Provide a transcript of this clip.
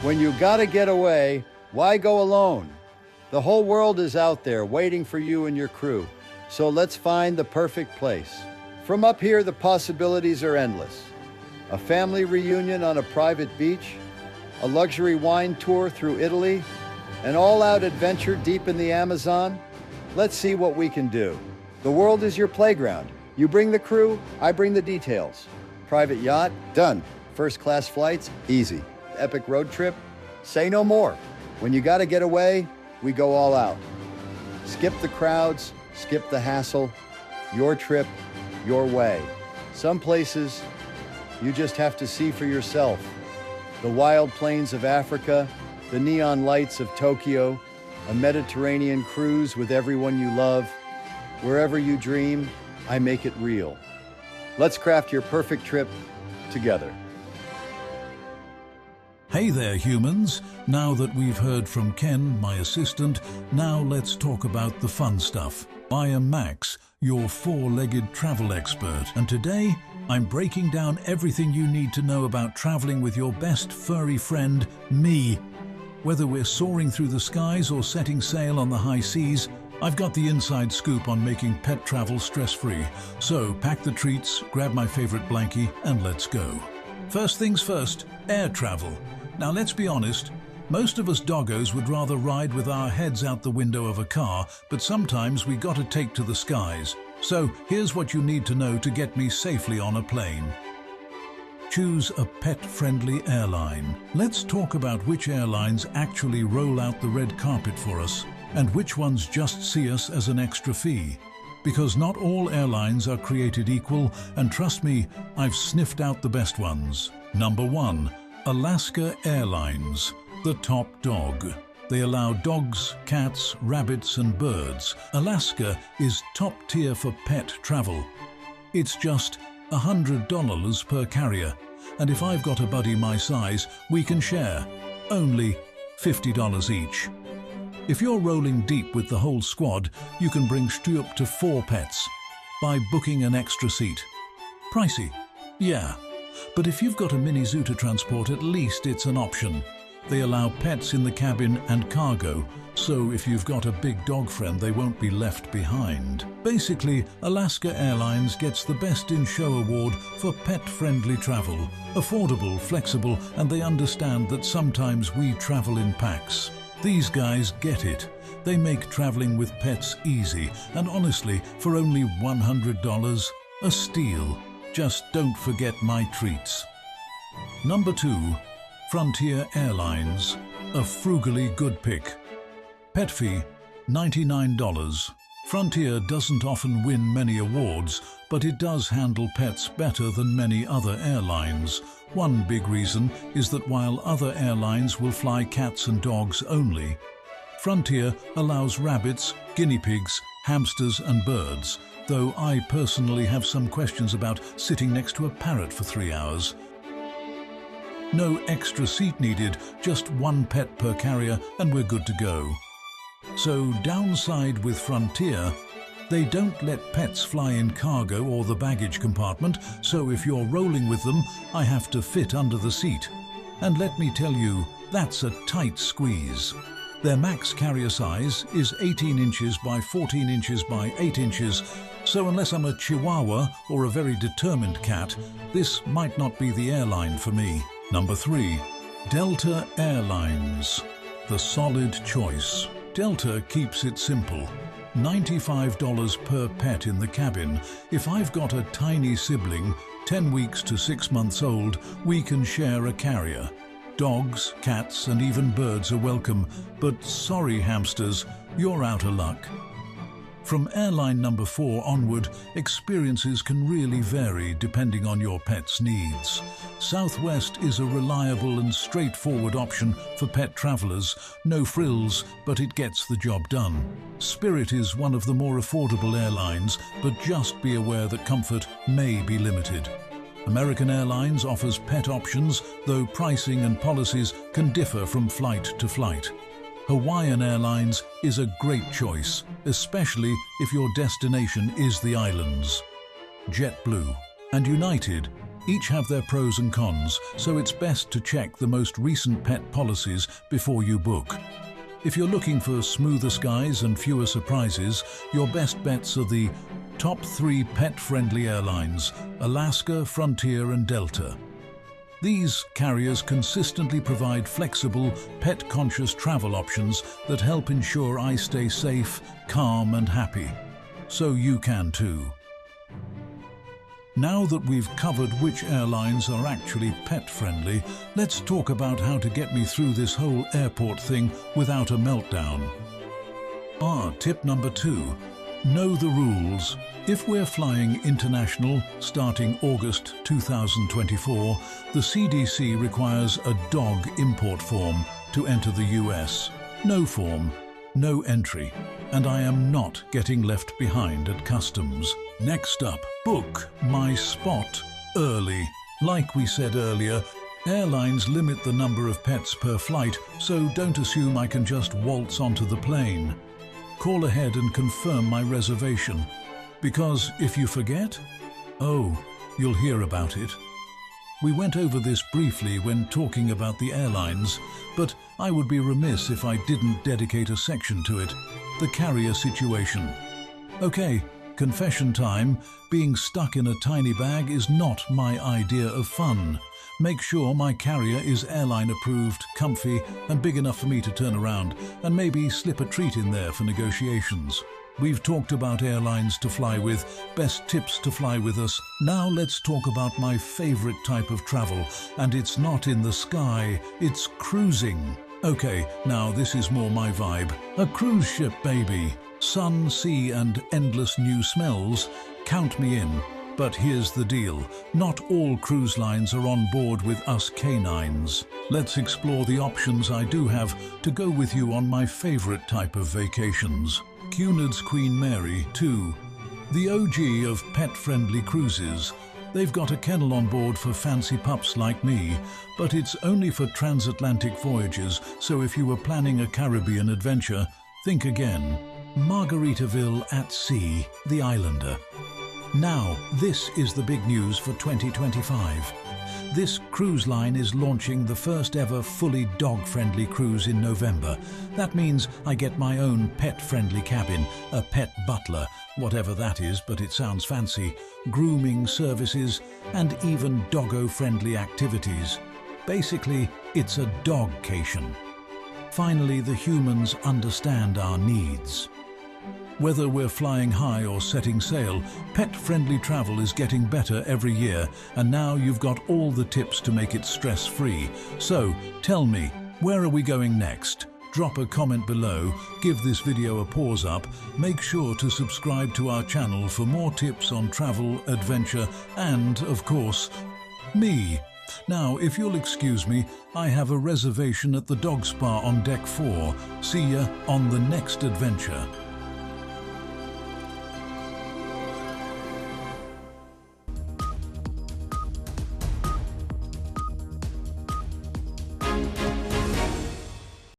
When you gotta get away, why go alone? The whole world is out there waiting for you and your crew. So let's find the perfect place. From up here, the possibilities are endless. A family reunion on a private beach, a luxury wine tour through Italy, an all-out adventure deep in the Amazon. Let's see what we can do. The world is your playground. You bring the crew, I bring the details. Private yacht? Done. First class flights? Easy. Epic road trip? Say no more. When you gotta get away, we go all out. Skip the crowds, skip the hassle. Your trip, your way. Some places, you just have to see for yourself. The wild plains of Africa, the neon lights of Tokyo, a Mediterranean cruise with everyone you love. Wherever you dream, I make it real. Let's craft your perfect trip together. Hey there, humans. Now that we've heard from Ken, my assistant, now let's talk about the fun stuff. I am Max, your four-legged travel expert, and today I'm breaking down everything you need to know about traveling with your best furry friend, me. Whether we're soaring through the skies or setting sail on the high seas, I've got the inside scoop on making pet travel stress-free. So pack the treats, grab my favorite blankie, and let's go. First things first, air travel. Now let's be honest, most of us doggos would rather ride with our heads out the window of a car, but sometimes we gotta take to the skies. So here's what you need to know to get me safely on a plane. Choose a pet-friendly airline. Let's talk about which airlines actually roll out the red carpet for us, and which ones just see us as an extra fee. Because not all airlines are created equal, and trust me, I've sniffed out the best ones. Number 1. Alaska Airlines, the top dog. They allow dogs, cats, rabbits and birds. Alaska is top tier for pet travel. It's just $100 per carrier, and if I've got a buddy my size, we can share. Only $50 each. If you're rolling deep with the whole squad, you can bring up to 4 pets by booking an extra seat. Pricey? Yeah. But if you've got a mini zoo to transport, at least it's an option. They allow pets in the cabin and cargo, so if you've got a big dog friend, they won't be left behind. Basically, Alaska Airlines gets the Best in Show award for pet-friendly travel. Affordable, flexible, and they understand that sometimes we travel in packs. These guys get it. They make traveling with pets easy, and honestly, for only $100, a steal. Just don't forget my treats. Number 2. Frontier Airlines, a frugally good pick. Pet fee, $99. Frontier doesn't often win many awards, but it does handle pets better than many other airlines. One big reason is that while other airlines will fly cats and dogs only, Frontier allows rabbits, guinea pigs, hamsters and birds, though I personally have some questions about sitting next to a parrot for 3 hours. No extra seat needed, just 1 pet per carrier and we're good to go. So downside with Frontier, they don't let pets fly in cargo or the baggage compartment, so if you're rolling with them, I have to fit under the seat. And let me tell you, that's a tight squeeze. Their max carrier size is 18 inches by 14 inches by 8 inches, so unless I'm a Chihuahua or a very determined cat, this might not be the airline for me. Number 3. Delta Airlines, the solid choice. Delta keeps it simple. $95 per pet in the cabin. If I've got a tiny sibling, 10 weeks to 6 months old, we can share a carrier. Dogs, cats and even birds are welcome, but sorry hamsters, you're out of luck. From airline number 4 onward, experiences can really vary depending on your pet's needs. Southwest is a reliable and straightforward option for pet travelers. No frills, but it gets the job done. Spirit is one of the more affordable airlines, but just be aware that comfort may be limited. American Airlines offers pet options, though pricing and policies can differ from flight to flight. Hawaiian Airlines is a great choice, especially if your destination is the islands. JetBlue and United Each have their pros and cons, so it's best to check the most recent pet policies before you book. If you're looking for smoother skies and fewer surprises, your best bets are the top 3 pet-friendly airlines: Alaska, Frontier and Delta. These carriers consistently provide flexible, pet-conscious travel options that help ensure I stay safe, calm and happy. So you can too. Now that we've covered which airlines are actually pet-friendly, let's talk about how to get me through this whole airport thing without a meltdown. Tip number 2. Know the rules. If we're flying international starting August 2024, the CDC requires a dog import form to enter the US. No form, no entry, and I am not getting left behind at customs. Next up, book my spot early. Like we said earlier, airlines limit the number of pets per flight, so don't assume I can just waltz onto the plane. Call ahead and confirm my reservation, because if you forget, you'll hear about it. We went over this briefly when talking about the airlines, but I would be remiss if I didn't dedicate a section to it: the carrier situation. Okay, confession time. Being stuck in a tiny bag is not my idea of fun. Make sure my carrier is airline approved, comfy and big enough for me to turn around, and maybe slip a treat in there for negotiations. We've talked about airlines to fly with, best tips to fly with us. Now let's talk about my favorite type of travel, and it's not in the sky, it's cruising. Okay, now this is more my vibe. A cruise ship, baby. Sun, sea and endless new smells. Count me in. But here's the deal. Not all cruise lines are on board with us canines. Let's explore the options I do have to go with you on my favorite type of vacations. Cunard's Queen Mary 2. The OG of pet-friendly cruises. They've got a kennel on board for fancy pups like me, but it's only for transatlantic voyages, so if you were planning a Caribbean adventure, think again. Margaritaville at sea, the Islander. Now, this is the big news for 2025. This cruise line is launching the first ever fully dog-friendly cruise in November. That means I get my own pet-friendly cabin, a pet butler, whatever that is, but it sounds fancy, grooming services, and even doggo-friendly activities. Basically, it's a dogcation. Finally, the humans understand our needs. Whether we're flying high or setting sail, pet-friendly travel is getting better every year, and now you've got all the tips to make it stress-free. So, tell me, where are we going next? Drop a comment below, give this video a pause up, make sure to subscribe to our channel for more tips on travel, adventure, and, of course, me. Now, if you'll excuse me, I have a reservation at the dog spa on deck 4. See ya on the next adventure.